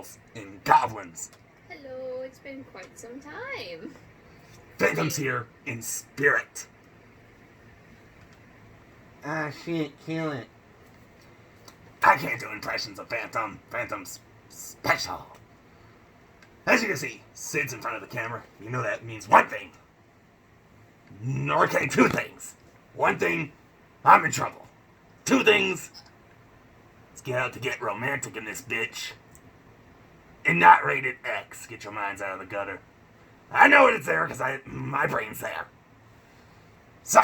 ghouls and goblins. Hello, it's been quite some time. Phantom's here in spirit. Ah, shit, kill it. I can't do impressions of Phantom. Phantom's special. As you can see, Sid's in front of the camera. You know that means one thing. Nor can two things. One thing, I'm in trouble. Two things, let's get out to get romantic in this bitch. And not rated X. Get your minds out of the gutter. I know it's there because my brain's there. So,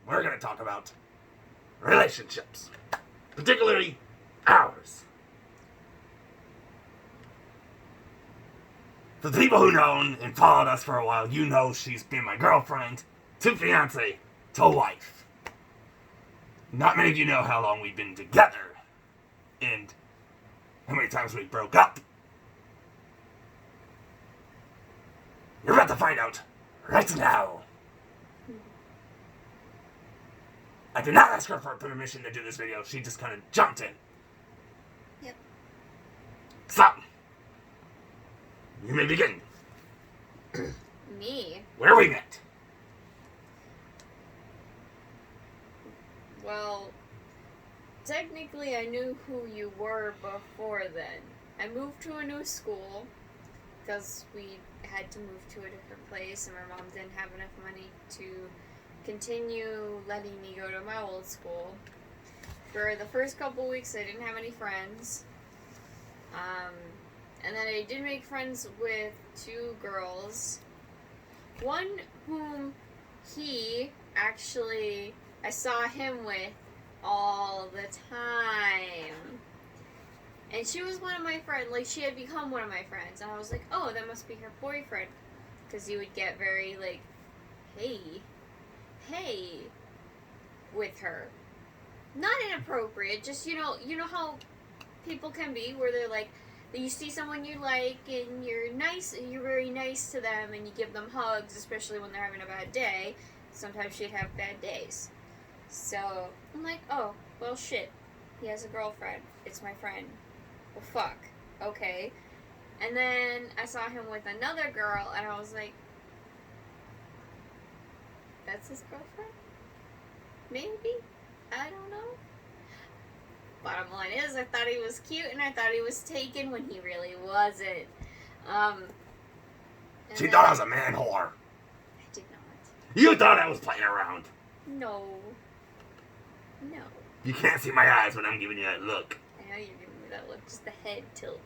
we're going to talk about relationships. Particularly ours. For the people who know and followed us for a while, you know she's been my girlfriend, to fiance, to wife. Not many of you know how long we've been together, and how many times we broke up. You're about to find out right now. I did not ask her for permission to do this video. She just kind of jumped in. Yep. So, you may begin. Me? Where we met. Well, technically I knew who you were before then. I moved to a new school because we had to move to a different place and my mom didn't have enough money to continue letting me go to my old school. For the first couple weeks I didn't have any friends. And then I did make friends with two girls. One whom I saw him with all the time. And she was one of my friends, like she had become one of my friends. And I was like, oh, that must be her boyfriend. Because he would get very like, hey, with her. Not inappropriate, just, you know how people can be, where they're like, you see someone you like and you're very nice to them and you give them hugs, especially when they're having a bad day. Sometimes she'd have bad days. So, I'm like, oh, well shit. He has a girlfriend. It's my friend. Well, fuck. Okay. And then I saw him with another girl and I was like, that's his girlfriend? Maybe? I don't know. Bottom line is, I thought he was cute and I thought he was taken when he really wasn't. She thought I was a man whore. I did not. You thought I was playing around. No. You can't see my eyes when I'm giving you that look. I know you're giving me that look. Just the head tilt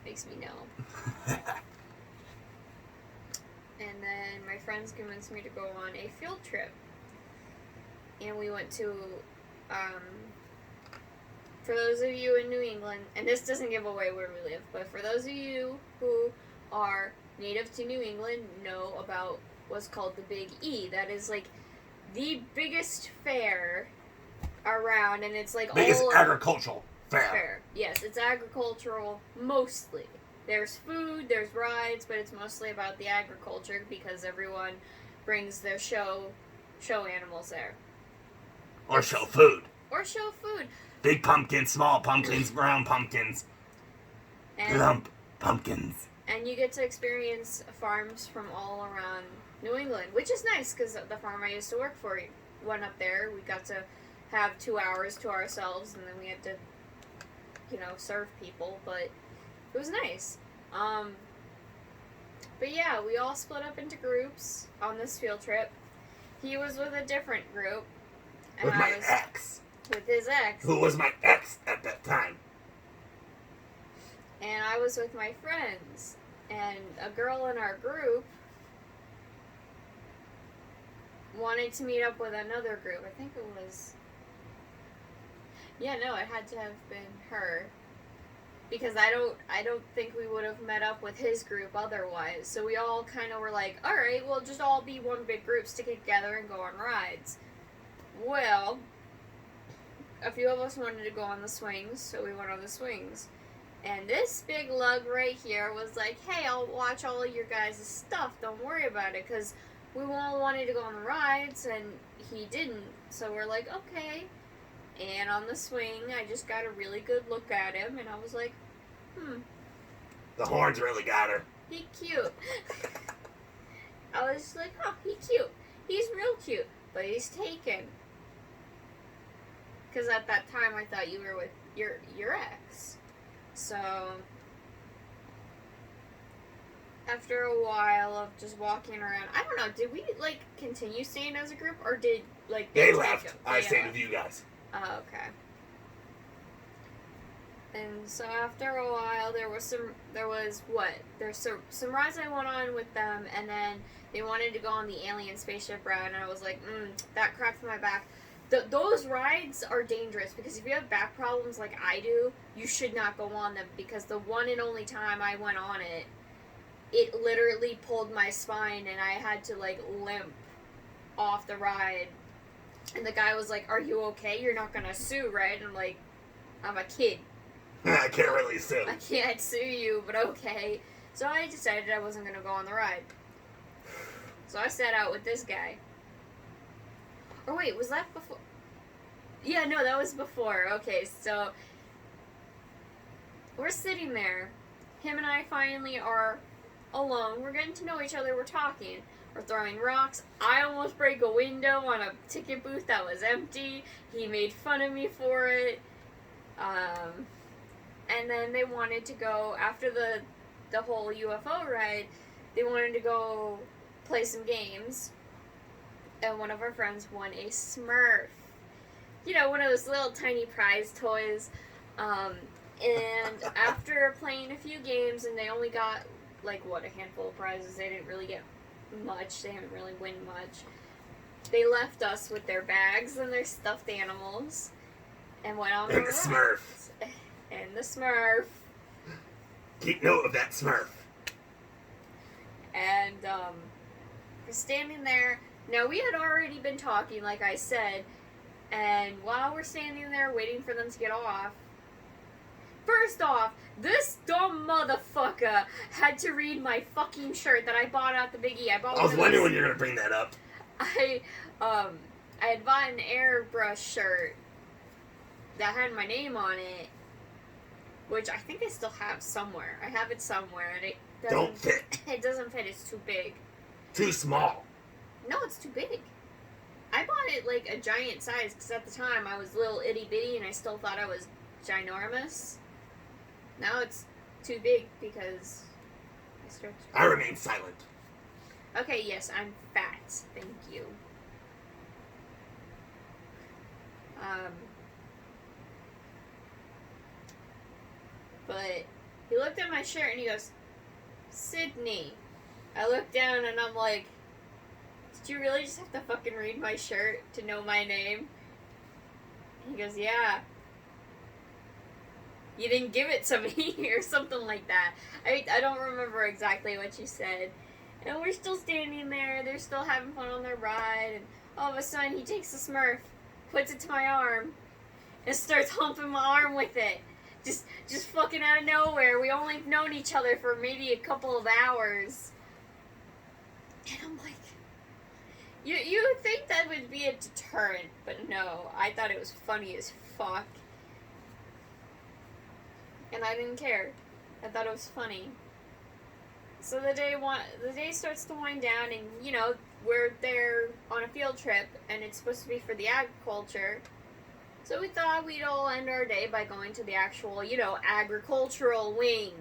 makes me know. And then my friends convinced me to go on a field trip. And we went to, for those of you in New England, and this doesn't give away where we live, but for those of you who are native to New England, know about what's called the Big E. That is like the biggest fair around, and it's like biggest all agricultural fair. Yes, it's agricultural mostly. There's food, there's rides, but it's mostly about the agriculture because everyone brings their show animals there. Or show food. Big pumpkins, small pumpkins, brown pumpkins, lump pumpkins. And you get to experience farms from all around New England, which is nice because the farm I used to work for went up there. We got to have 2 hours to ourselves, and then we had to, serve people, but it was nice. But yeah, we all split up into groups on this field trip. He was with a different group. And with my ex. With his ex. Who was my ex at that time. And I was with my friends. And a girl in our group wanted to meet up with another group. I think it was... Yeah, no, it had to have been her. Because I don't think we would have met up with his group otherwise. So we all kind of were like, alright, we'll just all be one big group, stick it together, and go on rides. Well, a few of us wanted to go on the swings, so we went on the swings. And this big lug right here was like, hey, I'll watch all of your guys' stuff, don't worry about it, because we all wanted to go on the rides, and he didn't. So we're like, okay. And on the swing, I just got a really good look at him, and I was like, The horns really got her. He cute. I was just like, oh, he cute. He's real cute, but he's taken. Because at that time, I thought you were with your ex. So after a while of just walking around, I don't know. Did we like continue staying as a group, or did like They take left. him? I stayed with you guys. Oh, okay. And so after a while, there's some rides I went on with them, and then they wanted to go on the alien spaceship ride, and I was like, that cracked my back. Those rides are dangerous, because if you have back problems like I do, you should not go on them, because the one and only time I went on it, it literally pulled my spine, and I had to like limp off the ride. And the guy was like, "Are you okay? You're not gonna sue, right?" And I'm like, "I'm a kid. I can't really sue. I can't sue you, but okay." So I decided I wasn't gonna go on the ride. So I set out with this guy. Or wait, was that before? Yeah, no, that was before. Okay, so we're sitting there. Him and I finally are alone. We're getting to know each other. We're talking. We're throwing rocks. I almost break a window on a ticket booth that was empty. He made fun of me for it. And then they wanted to go, after the whole UFO ride, they wanted to go play some games. And one of our friends won a Smurf. You know, one of those little tiny prize toys. And after playing a few games, and they only got, like, a handful of prizes. They didn't really get much. They didn't really win much. They left us with their bags and their stuffed animals. And went on And the Smurf. And the Smurf. Keep note of that Smurf. And, we're standing there. Now, we had already been talking, like I said, and while we're standing there waiting for them to get off, first off, this dumb motherfucker had to read my fucking shirt that I bought at the Big E. I was wondering when you were going to bring that up. I had bought an airbrush shirt that had my name on it, which I think I still have somewhere. I have it somewhere, and it doesn't Don't fit. It doesn't fit. It's too big. Too small. No, it's too big. I bought it like a giant size because at the time I was little itty bitty and I still thought I was ginormous. Now it's too big because I stretched. I remain silent. Okay, yes, I'm fat. Thank you. But he looked at my shirt and he goes, "Sydney." I looked down and I'm like, "Did you really just have to fucking read my shirt to know my name?" And he goes, "Yeah. You didn't give it to me," or something like that. I don't remember exactly what you said. And we're still standing there. They're still having fun on their ride. And all of a sudden, he takes the Smurf, puts it to my arm, and starts humping my arm with it. Just fucking out of nowhere. We only known each other for maybe a couple of hours. And I'm like, you would think that would be a deterrent, but no. I thought it was funny as fuck. And I didn't care. I thought it was funny. So the day starts to wind down, and you know, we're there on a field trip, and it's supposed to be for the agriculture. So we thought we'd all end our day by going to the actual, you know, agricultural wing.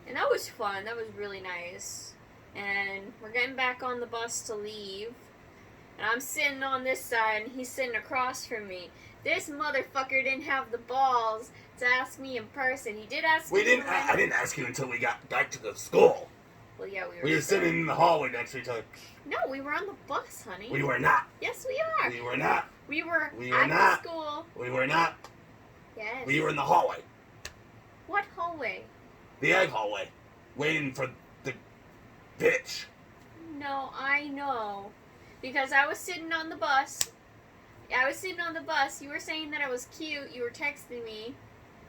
And that was fun. That was really nice. And we're getting back on the bus to leave. And I'm sitting on this side, and he's sitting across from me. This motherfucker didn't have the balls to ask me in person. He did ask me. I didn't ask you until we got back to the school. Well, yeah, We were sitting in the hallway next to each other. No, we were on the bus, honey. We were not. Yes, we are. We were not. We were not. the school. We were not. Yes. We were in the hallway. What hallway? The egg hallway. Waiting for the bitch. No, I know. Because I was sitting on the bus. You were saying that I was cute. You were texting me.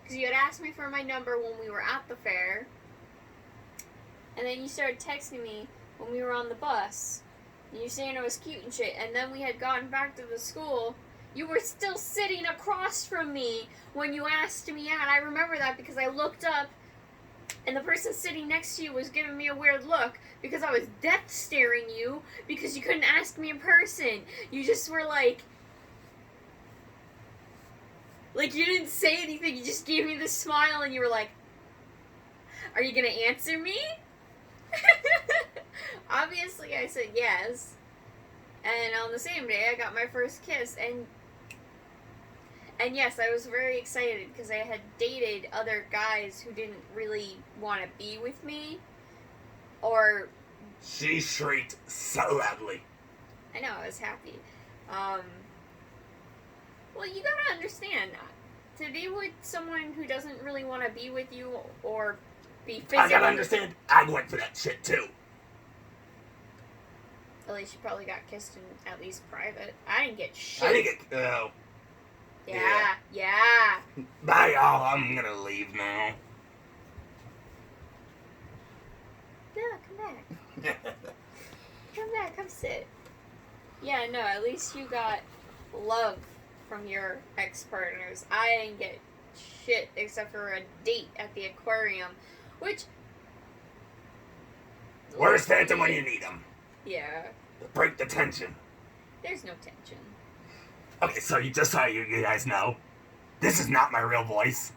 Because you had asked me for my number when we were at the fair. And then you started texting me when we were on the bus. And you were saying I was cute and shit. And then we had gotten back to the school. You were still sitting across from me when you asked me out. I remember that because I looked up and the person sitting next to you was giving me a weird look because I was death staring you because you couldn't ask me in person. You just were like you didn't say anything, you just gave me this smile and you were like, are you gonna answer me? Obviously I said yes. And on the same day I got my first kiss, and yes, I was very excited because I had dated other guys who didn't really want to be with me, or... She shrieked so loudly. I know, I was happy. Well, you gotta understand, to be with someone who doesn't really want to be with you or be physically... I gotta understand, I went for that shit too. At least you probably got kissed in at least private. I didn't get shit. I didn't get... Yeah. Bye, y'all. I'm gonna leave now. No, come back. Come back, come sit. Yeah, no, at least you got love from your ex-partners. I didn't get shit except for a date at the aquarium, which... Where's Phantom when you need him? Yeah. Break the tension. There's no tension. Okay, so just so you guys know, this is not my real voice.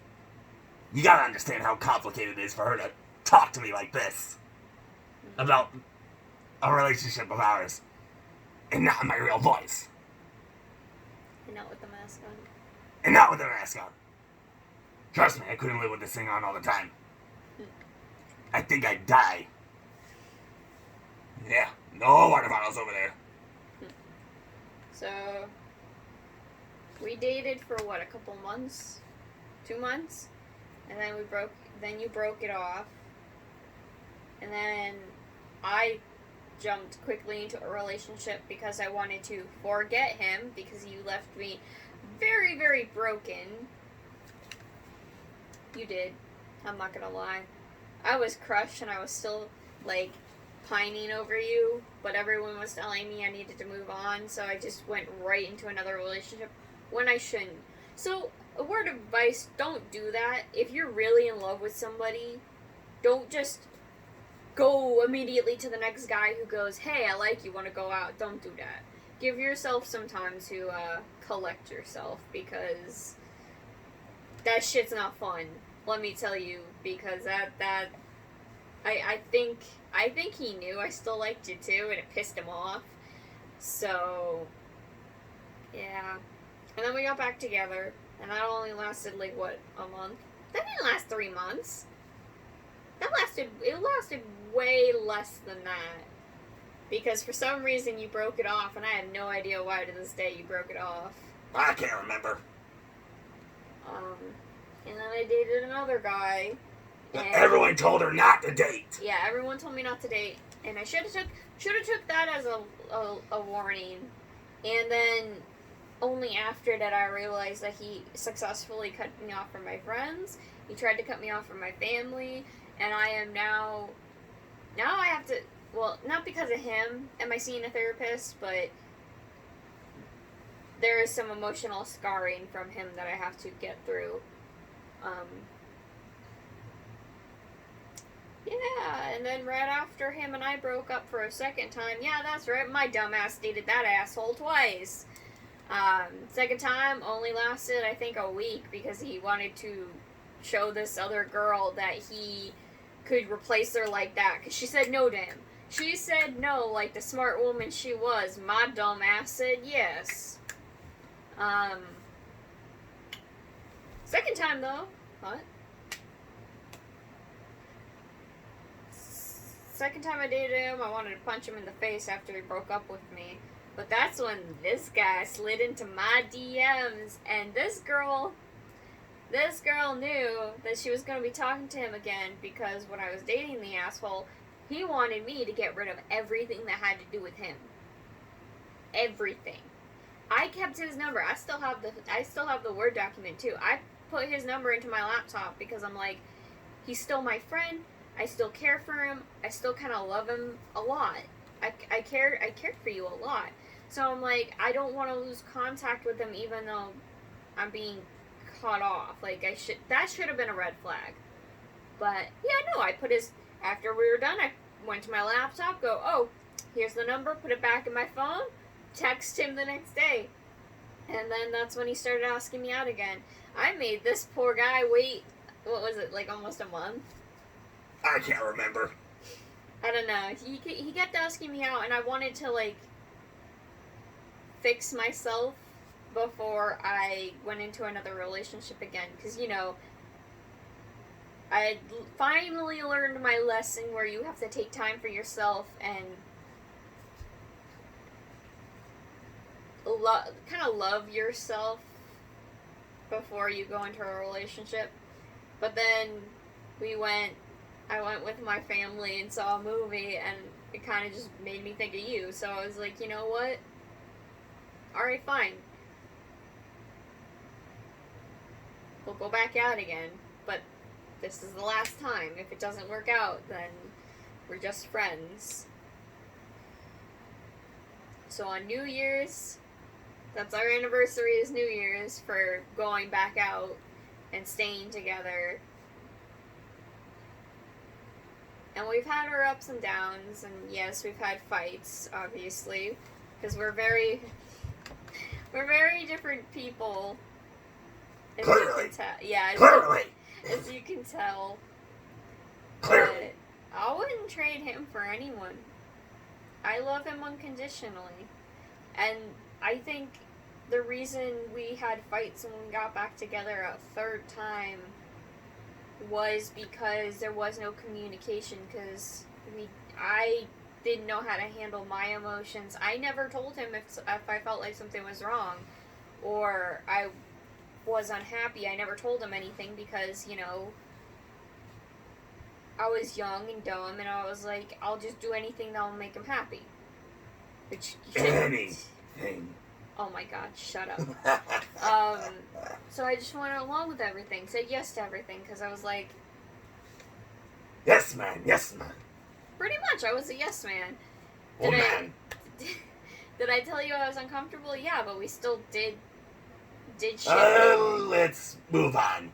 You gotta understand how complicated it is for her to talk to me like this about a relationship of ours, and not my real voice. And not with the mask on. And not with the mask on. Trust me, I couldn't live with this thing on all the time. I think I'd die. Yeah, no water bottles over there. So... we dated for what, a couple months? 2 months? And then you broke it off. And then I jumped quickly into a relationship because I wanted to forget him because you left me very, very broken. You did. I'm not gonna lie. I was crushed and I was still, like, pining over you, but everyone was telling me I needed to move on, so I just went right into another relationship when I shouldn't. So, a word of advice, don't do that. If you're really in love with somebody, don't just go immediately to the next guy who goes, hey, I like you, want to go out. Don't do that. Give yourself some time to collect yourself, because that shit's not fun. Let me tell you, because I think he knew I still liked you too, and it pissed him off. So, yeah. And then we got back together, and that only lasted, like, what, a month? That didn't last 3 months. It lasted way less than that. Because for some reason you broke it off, and I have no idea why to this day you broke it off. I can't remember. And then I dated another guy. And everyone told her not to date. Yeah, everyone told me not to date, and I should have took that as a warning. And then only after that I realized that he successfully cut me off from my friends. He tried to cut me off from my family, and I am now I have to, well, not because of him am I seeing a therapist, but there is some emotional scarring from him that I have to get through. Yeah, and then right after him and I broke up for a second time, yeah, that's right, my dumbass dated that asshole twice. Second time only lasted, I think, a week, because he wanted to show this other girl that he could replace her like that, because she said no to him. She said no like the smart woman she was. My dumbass said yes. Second time, though. What? Second time I dated him, I wanted to punch him in the face after he broke up with me. But that's when this guy slid into my DMs, and this girl knew that she was going to be talking to him again, because when I was dating the asshole, he wanted me to get rid of everything that had to do with him. Everything. I kept his number. I still have the Word document too. I put his number into my laptop because I'm like, he's still my friend. I still care for him. I still kind of love him a lot. I cared for you a lot. So I'm like, I don't want to lose contact with him, even though I'm being cut off. Like, that should have been a red flag. But yeah, no, I put his. After we were done, I went to my laptop. Go, oh, here's the number. Put it back in my phone. Text him the next day, and then that's when he started asking me out again. I made this poor guy wait. What was it, like almost a month? I can't remember. I don't know. He kept asking me out, and I wanted to like fix myself before I went into another relationship again, because you know. I had finally learned my lesson where you have to take time for yourself and kind of love yourself before you go into a relationship. But then I went with my family and saw a movie, and it kind of just made me think of you. So I was like, you know what? Alright, fine. We'll go back out again, but this is the last time. If it doesn't work out, then we're just friends. So on New Year's, that's our anniversary is New Year's for going back out and staying together. And we've had our ups and downs, and yes, we've had fights, obviously, because we're very different people. Clearly. Yeah, Clearly. as you can tell. Clearly. But I wouldn't trade him for anyone. I love him unconditionally. And I think the reason we had fights when we got back together a third time was because there was no communication, because I didn't know how to handle my emotions. I never told him if I felt like something was wrong or I was unhappy. I never told him anything because, you know, I was young and dumb, and I was like, I'll just do anything that will make him happy. Which Anything. Oh my god, shut up. So I just went along with everything, said yes to everything, because I was like... Yes, man, yes, man. Pretty much, I was a yes man. Oh, man. Did I tell you I was uncomfortable? Yeah, but we still did shit. Let's move on.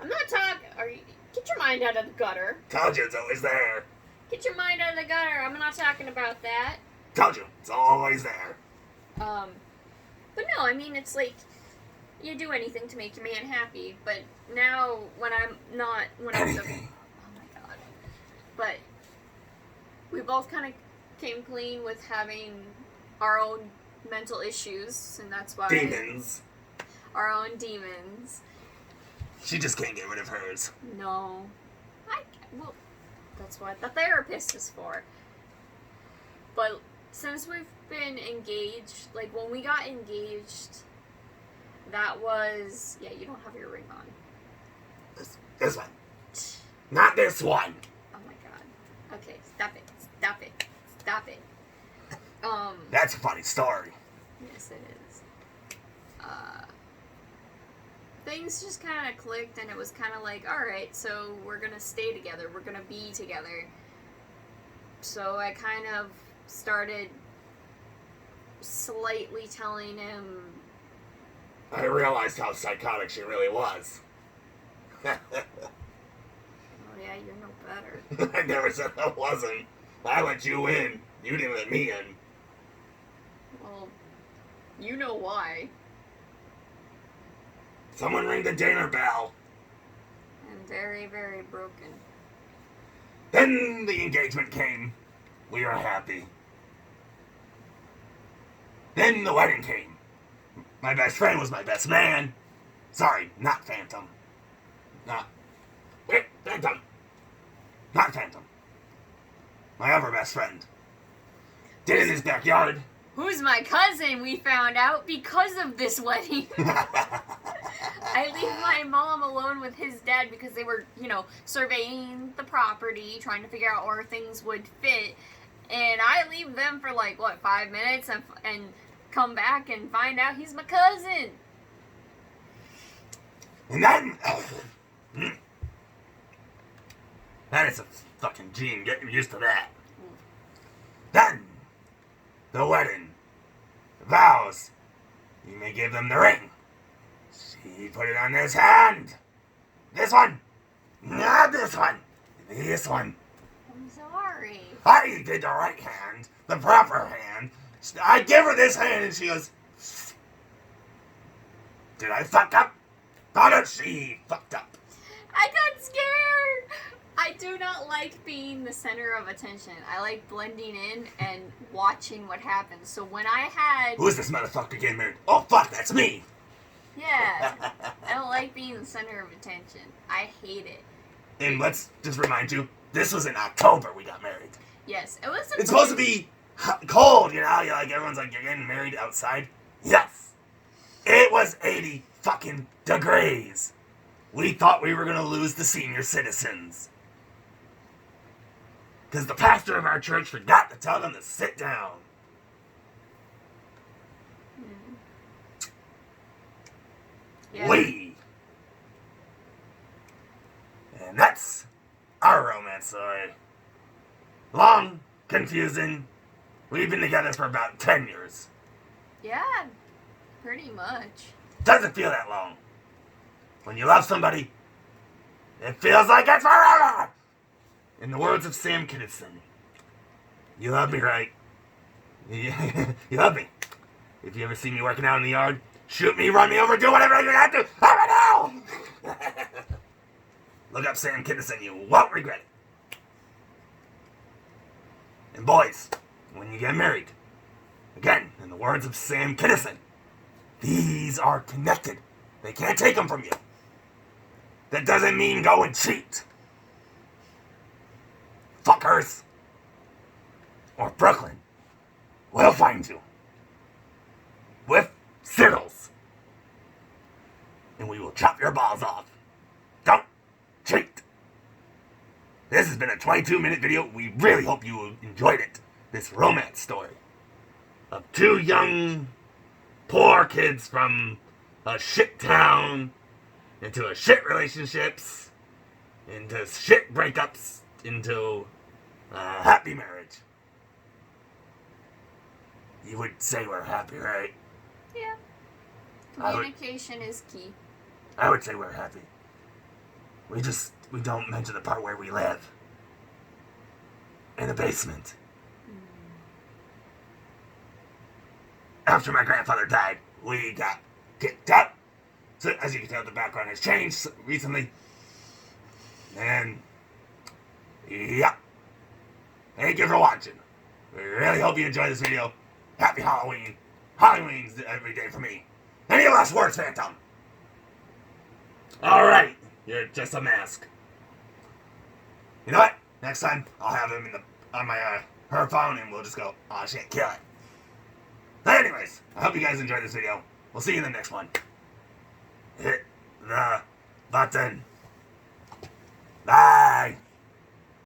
I'm not talking... Get your mind out of the gutter. Told you it's always there. Get your mind out of the gutter. I'm not talking about that. Told you it's always there. But no, I mean, it's like, you do anything to make your man happy, but now, when I'm Anything. oh my god. But, we both kind of came clean with having our own mental issues, and that's why... Demons. Our own demons. She just can't get rid of hers. No. Well, that's what the therapist is for. But since we've been engaged, like when we got engaged, that was... Yeah, you don't have your ring on. This one. Not this one. Oh my god. Okay, stop it. Stop it. Stop it. That's a funny story. Yes, it is. Things just kind of clicked, and it was kind of like, alright, so we're gonna stay together. We're gonna be together. So I kind of started slightly telling him... I realized how psychotic she really was. Oh yeah, you're no better. I never said I wasn't. I let you in. You didn't let me in. Well, you know why. Someone ring the dinner bell. I'm very, very broken. Then the engagement came. We were happy. Then the wedding came. My best friend was my best man. Sorry, not Phantom. Wait, Phantom. Not Phantom. My other best friend. Did it in his backyard. Who's my cousin, we found out, because of this wedding. I leave my mom alone with his dad because they were, surveying the property, trying to figure out where things would fit. And I leave them for 5 minutes and come back and find out he's my cousin. And then... that is a fucking gene. Get used to that. Then... the wedding. The vows. You may give them the ring. She put it on this hand. This one. Not this one. This one. I'm sorry. I did the right hand, the proper hand. I give her this hand and she goes, did I fuck up? How did she fucked up? I got scared. I do not like being the center of attention. I like blending in and watching what happens. So when I had... Who is this motherfucker getting married? Oh, fuck, that's me. Yeah. I don't like being the center of attention. I hate it. And let's just remind you, this was in October we got married. Yes, it was... It's supposed to be cold, you know? You're like, everyone's like, you're getting married outside. Yes. It was 80 fucking degrees. We thought we were going to lose the senior citizens. Because the pastor of our church forgot to tell them to sit down. Yeah. And that's our romance story. Long, confusing. We've been together for about 10 years. Yeah, pretty much. Doesn't feel that long. When you love somebody, it feels like it's forever! In the words of Sam Kinison, you love me, right? You love me. If you ever see me working out in the yard, shoot me, run me over, do whatever you have to. I know! Look up Sam Kinison, you won't regret it. And boys, when you get married, again, in the words of Sam Kinison, these are connected. They can't take them from you. That doesn't mean go and cheat. Fuckers. Or Brooklyn. We'll find you. With Sydles. And we will chop your balls off. Don't cheat. This has been a 22-minute video. We really hope you enjoyed it. This romance story of two young, poor kids from a shit town into a shit relationships, into shit breakups, into a happy marriage. You would say we're happy, right? Yeah. Communication is key. I would say we're happy. We don't mention the part where we live. In a basement. After my grandfather died, we got kicked out. So, as you can tell, the background has changed recently. And, yeah. Thank you for watching. We really hope you enjoyed this video. Happy Halloween. Halloween's every day for me. Any last words, Phantom? Alright. You're just a mask. You know what? Next time, I'll have him on my her phone and we'll just go, oh shit, kill it. But anyways, I hope you guys enjoyed this video. We'll see you in the next one. Hit the button. Bye.